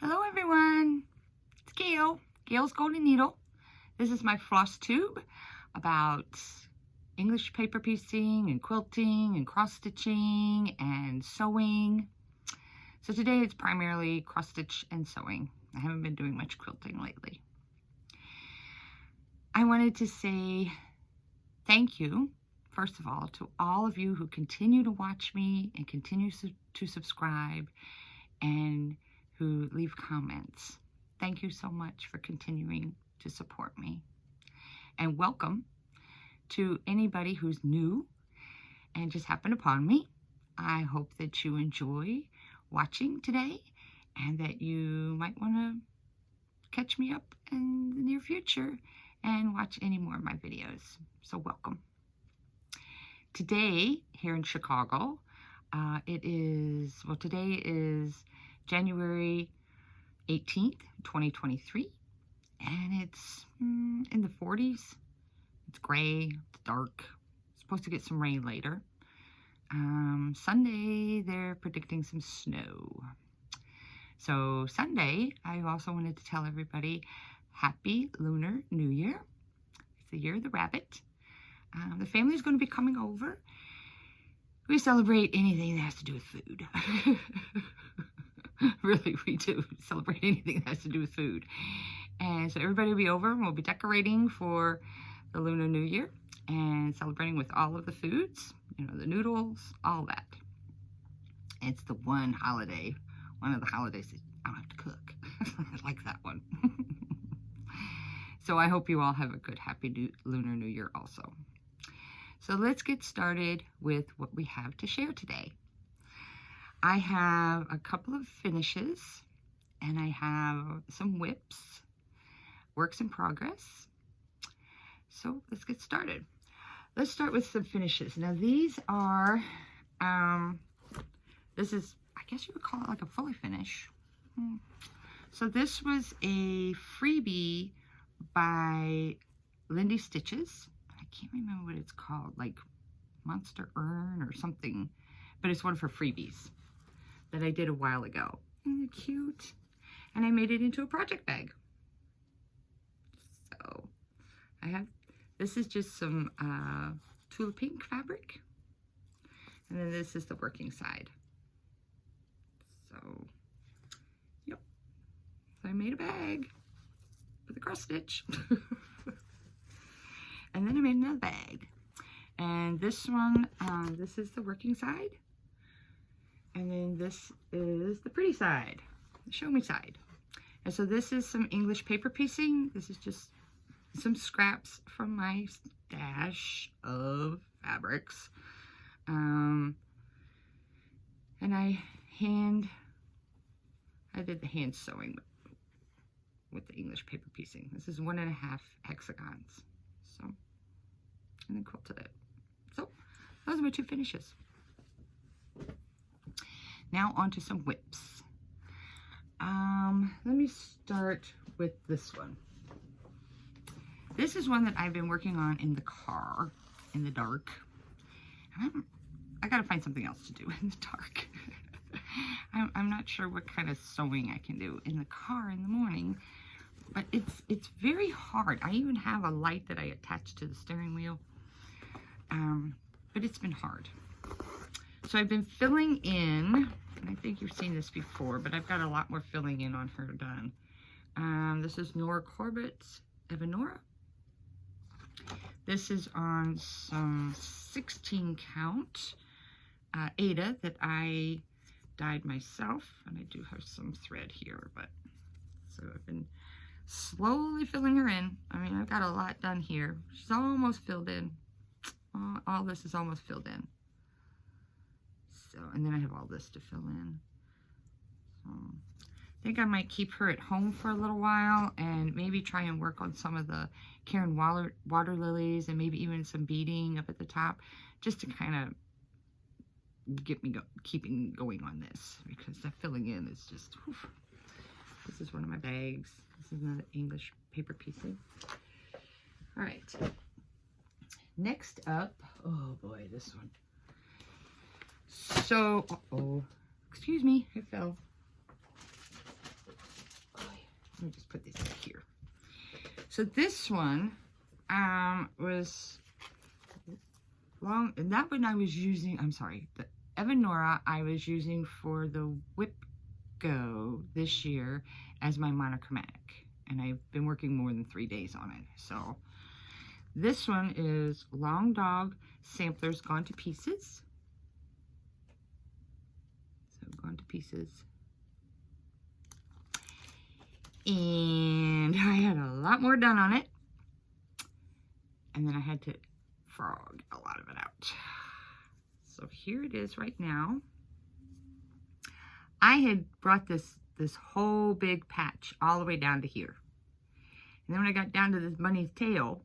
Hello everyone, it's Gail, Gail's Golden Needle. This is my Flosstube about English paper piecing and quilting and cross stitching and sewing. So today it's primarily cross stitch and sewing. I haven't been doing much quilting lately. I wanted to say thank you, first of all, to all of you who continue to watch me and continue to subscribe and who leave comments. Thank you so much for continuing to support me. And welcome to anybody who's new and just happened upon me. I hope that you enjoy watching today and that you might want to catch me up in the near future and watch any more of my videos. So welcome. Today here in Chicago, today is January 18th, 2023, and it's in the 40s. It's gray, it's dark. It's supposed to get some rain later. Sunday, they're predicting some snow. So Sunday, I also wanted to tell everybody Happy Lunar New Year. It's the year of the rabbit. The family's going to be coming over. We celebrate anything that has to do with food. Really, we do celebrate anything that has to do with food. And so everybody will be over and we'll be decorating for the Lunar New Year and celebrating with all of the foods, you know, the noodles, all that. It's the one of the holidays that I don't have to cook. I like that one. So I hope you all have a good, happy Lunar New Year also. So let's get started with what we have to share today. I have a couple of finishes, and I have some whips, works in progress. So let's get started. Let's start with some finishes. Now these are, this is, I guess you would call it like a fully finish. So this was a freebie by Lindy Stitches. I can't remember what it's called, like Monster Urn or something, but it's one for freebies that I did a while ago. Isn't it cute? And I made it into a project bag. So this is just some Tula Pink fabric. And then this is the working side. So, yep. So I made a bag with a cross stitch. And then I made another bag. And this one, this is the working side. And then this is the pretty side, the show me side. And so this is some English paper piecing. This is just some scraps from my stash of fabrics. And I did the hand sewing with the English paper piecing. This is 1.5 hexagons. So, and then quilted it. So those are my two finishes. Now on to some whips. Let me start with this one. This is one that I've been working on in the car in the dark. I gotta find something else to do in the dark. I'm not sure what kind of sewing I can do in the car in the morning, but it's very hard. I even have a light that I attach to the steering wheel, but it's been hard. So I've been filling in, and I think you've seen this before, but I've got a lot more filling in on her done. This is Nora Corbett's Evanora. This is on some 16 count Ada that I dyed myself, and I do have some thread here, but so I've been slowly filling her in. I mean, I've got a lot done here. She's almost filled in. All this is almost filled in. So, and then I have all this to fill in. So, I think I might keep her at home for a little while and maybe try and work on some of the Karen water lilies and maybe even some beading up at the top, just to kind of get me keeping going on this, because that filling in is just, whew. This is one of my bags. This is another English paper piecing. All right. Next up, oh boy, this one. So, excuse me, it fell. So this one was long, and that one I was using, I'm sorry, the Evanora I was using for the Whip Go this year as my monochromatic, and I've been working more than 3 days on it. So this one is Long Dog Samplers Gone to Pieces. So Gone to Pieces. And I had a lot more done on it, and then I had to frog a lot of it out. So here it is right now. I had brought this whole big patch all the way down to here. And then when I got down to this bunny's tail,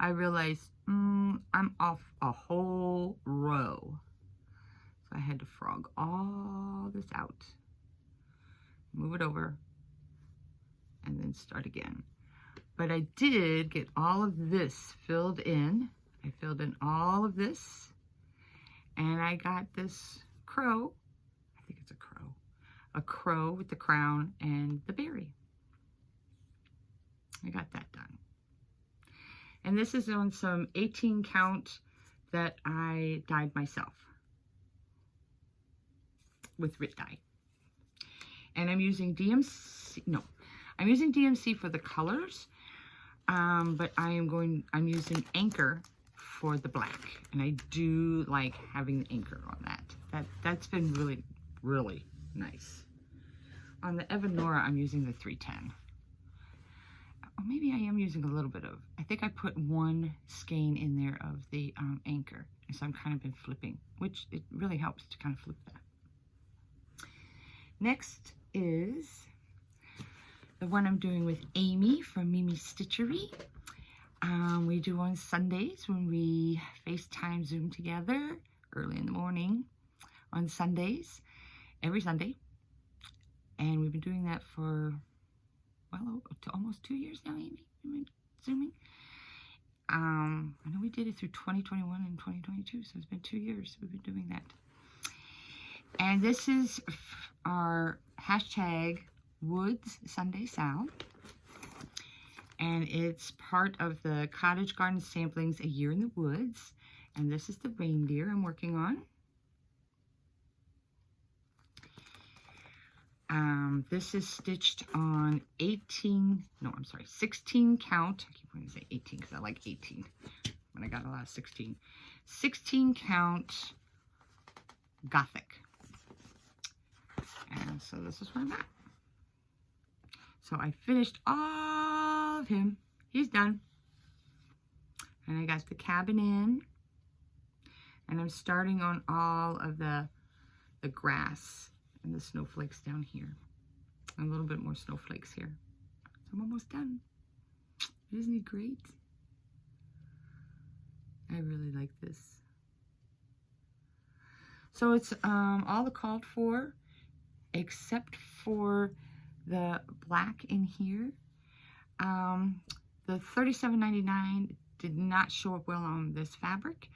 I realized I'm off a whole row. So I had to frog all this out, move it over, and then start again. But I did get all of this filled in. I filled in all of this, and I got this crow. I think it's a crow. A crow with the crown and the berry. I got that done. And this is on some 18 count that I dyed myself with Rit dye. And I'm using DMC, no, I'm using DMC for the colors, but I'm using Anchor for the black, and I do like having the anchor on that. That's been really, really nice. On the Evanora, I'm using the 310. Or maybe I am using a little bit of, I think I put one skein in there of the Anchor, and so I'm kind of been flipping, which it really helps to kind of flip that. Next is the one I'm doing with Amy from Mimi's Stitchery. We do on Sundays when we FaceTime Zoom together early in the morning on Sundays, every Sunday. And we've been doing that for, well, almost 2 years now, Amy. We've been Zooming. I know we did it through 2021 and 2022, so it's been 2 years we've been doing that. And this is our hashtag Woods Sunday Sal. And it's part of the Cottage Garden Samplings A Year in the Woods. And this is the reindeer I'm working on. This is stitched on 16 count. I keep wanting to say 18 because I like 18. But I got a lot of 16. 16 count Gothic. And so this is where I'm at. So I finished all of him. He's done. And I got the cabin in. And I'm starting on all of the grass and the snowflakes down here. A little bit more snowflakes here. So I'm almost done. Isn't he great? I really like this. So it's all the called for, except for the black in here. The $37.99 did not show up well on this fabric.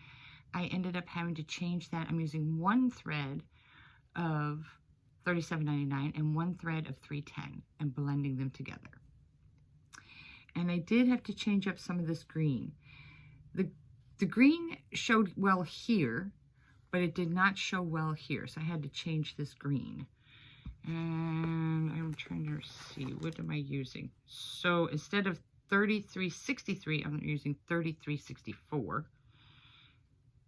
I ended up having to change that. I'm using one thread of $37.99 and one thread of $3.10 and blending them together. And I did have to change up some of this green. The green showed well here, but it did not show well here, so I had to change this green. And I'm trying to see, what am I using? So instead of 33.63, I'm using 33.64.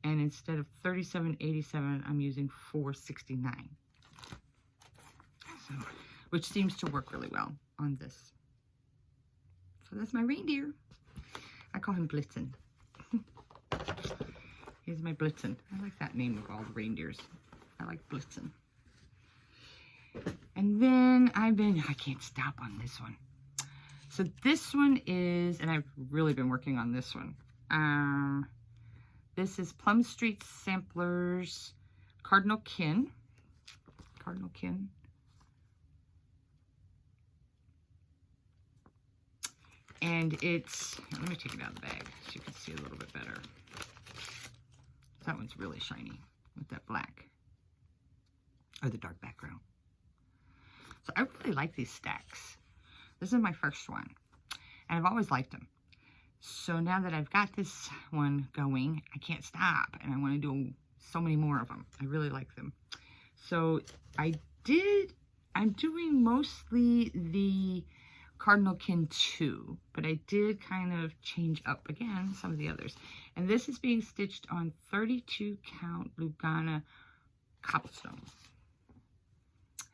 And instead of 37.87, I'm using 4.69. So, which seems to work really well on this. So that's my reindeer. I call him Blitzen. Here's my Blitzen. I like that name of all the reindeers. I like Blitzen. And then I can't stop on this one. So this one is, and I've really been working on this one. This is Plum Street Samplers Cardinal Kin. Cardinal Kin. And it's, let me take it out of the bag so you can see a little bit better. That one's really shiny with that black, or the dark So I really like these stacks. This is my first one. and I've always liked them. So now that I've got this one going, I can't stop, and I want to do so many more of them. I really like them. So I'm doing mostly the Cardinalkin 2, but I did kind of change up again some of the others. And this is being stitched on 32 count Lugana cobblestone.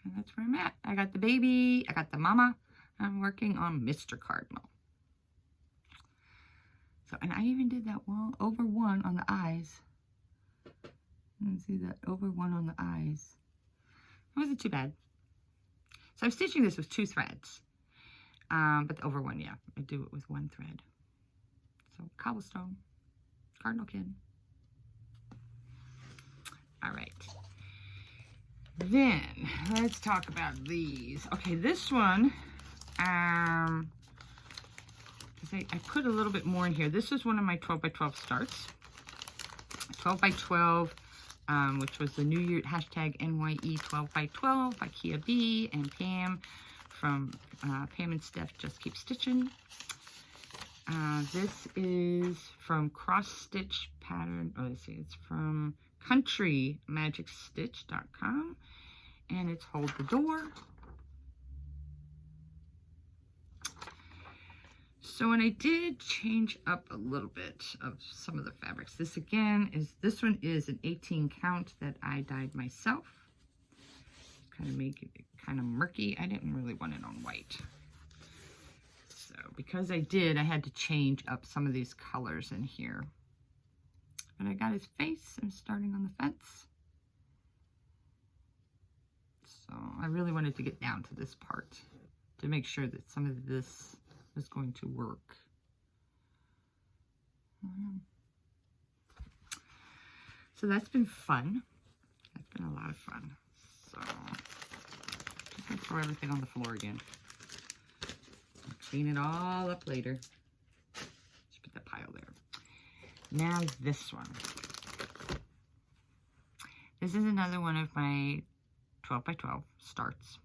And that's where I'm at. I got the baby, I got the mama. I'm working on Mr. Cardinal. So, and I even did that over one on the eyes. You can see that over one on the eyes. It wasn't too bad. So I'm stitching this with 2 threads. But the over one, yeah, I do it with 1 thread. So cobblestone, Cardinalkin. All right. Then let's talk about these. Okay, this one, I put a little bit more in here. This is one of my 12 by 12 starts. 12 by 12, which was the New Year hashtag NYE 12 by 12 by Kia B and Pam from Pam and Steph Just Keep Stitching. This is from Cross Stitch Pattern. Oh, let's see, it's from CountryMagicStitch.com, and it's Hold the Door. So, and I did change up a little bit of some of the fabrics. This one is an 18 count that I dyed myself. Kind of make it kind of murky. I didn't really want it on white. So because I did, I had to change up some of these colors in here. But I got his face. I'm starting on the fence. So I really wanted to get down to this part to make sure that some of this is going to work. So that's been fun. That's been a lot of fun. So just gonna throw everything on the floor again. I'll clean it all up later. Just put that pile there. Now this one. This is another one of my 12 by 12 starts.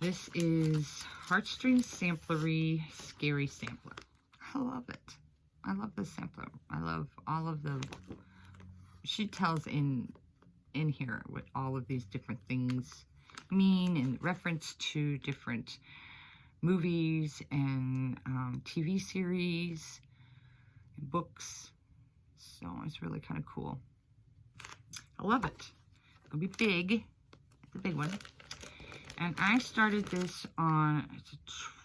This is Heartstrings Samplery Scary Sampler. I love it. I love this sampler. I love all of the, she tells in here what all of these different things mean in reference to different movies and TV series and books. So it's really kind of cool. I love it. It'll be big. It's a big one. And I started this on, it's a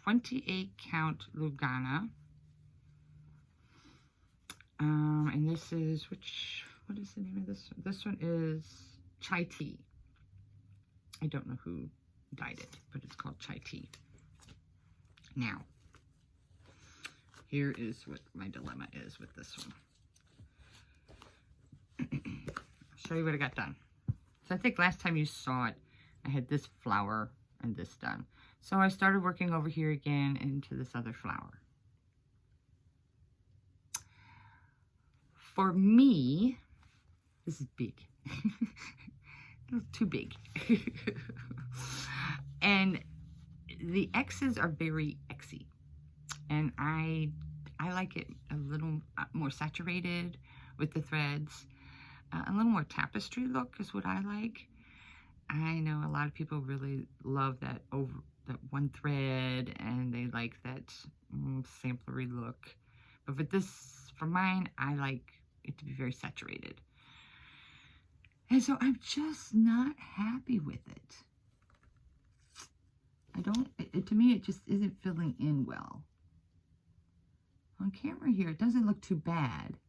28 count Lugana. And this is, what is the name of this one? This one is Chai Tea. I don't know who dyed it, but it's called Chai Tea. Now, here is what my dilemma is with this one. I'll show you what I got done. So I think last time you saw it, I had this flower and this done. So I started working over here again into this other flower. For me, this is big. It's too big. And the X's are very Xy. And I like it a little more saturated with the threads. A little more tapestry look is what I like. I know a lot of people really love that one thread, and they like that samplery look. But for mine, I like it to be very saturated. And so I'm just not happy with it. To me, it just isn't filling in well. On camera here, it doesn't look too bad.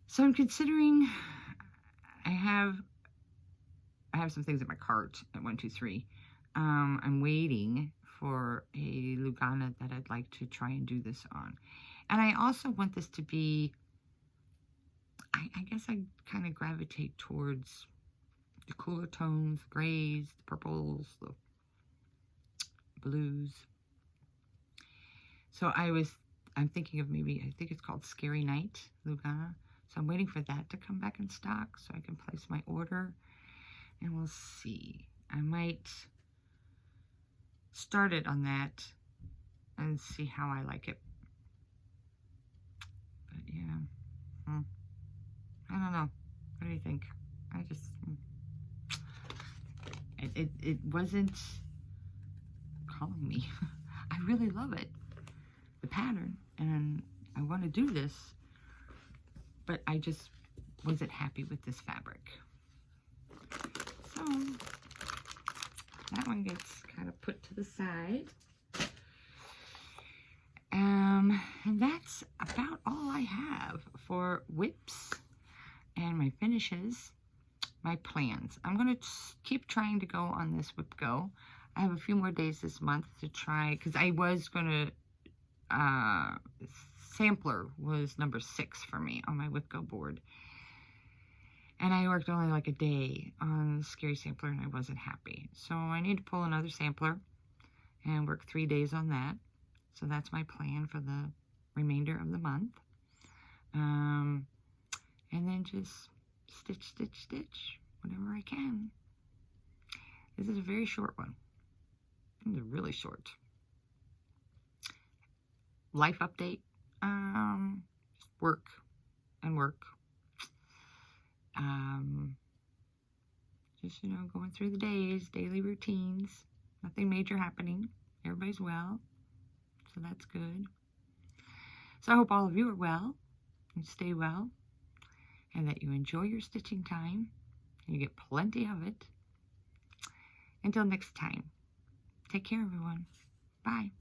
So I'm considering, I have some things in my cart at 1, 2, 3. I'm waiting for a Lugana that I'd like to try and do this on. And I also want this to be, I guess I kind of gravitate towards the cooler tones, the grays, the purples, the blues. So I'm thinking of maybe, I think it's called Scary Night Lugana. So I'm waiting for that to come back in stock so I can place my order. And we'll see. I might started on that and see how I like it. But yeah, I don't know. What do you think? I just, it wasn't calling me. I really love it, the pattern, and I want to do this, but I just wasn't happy with this fabric. So that one gets kind of put to the side. And that's about all I have for whips and my finishes, my plans. I'm going to keep trying to go on this Whip Go. I have a few more days this month to try, because I was going to, sampler was number 6 for me on my Whip Go board. And I worked only like a day on Scary Sampler and I wasn't happy. So I need to pull another sampler and work 3 days on that. So that's my plan for the remainder of the month. And then just stitch, stitch, stitch, whatever I can. This is a very short one. This is really short. Life update. Work and work. Just, you know, going through the days, daily routines. Nothing major happening. Everybody's well. So that's good. So I hope all of you are well and stay well, and that you enjoy your stitching time and you get plenty of it. Until next time, take care, everyone. Bye.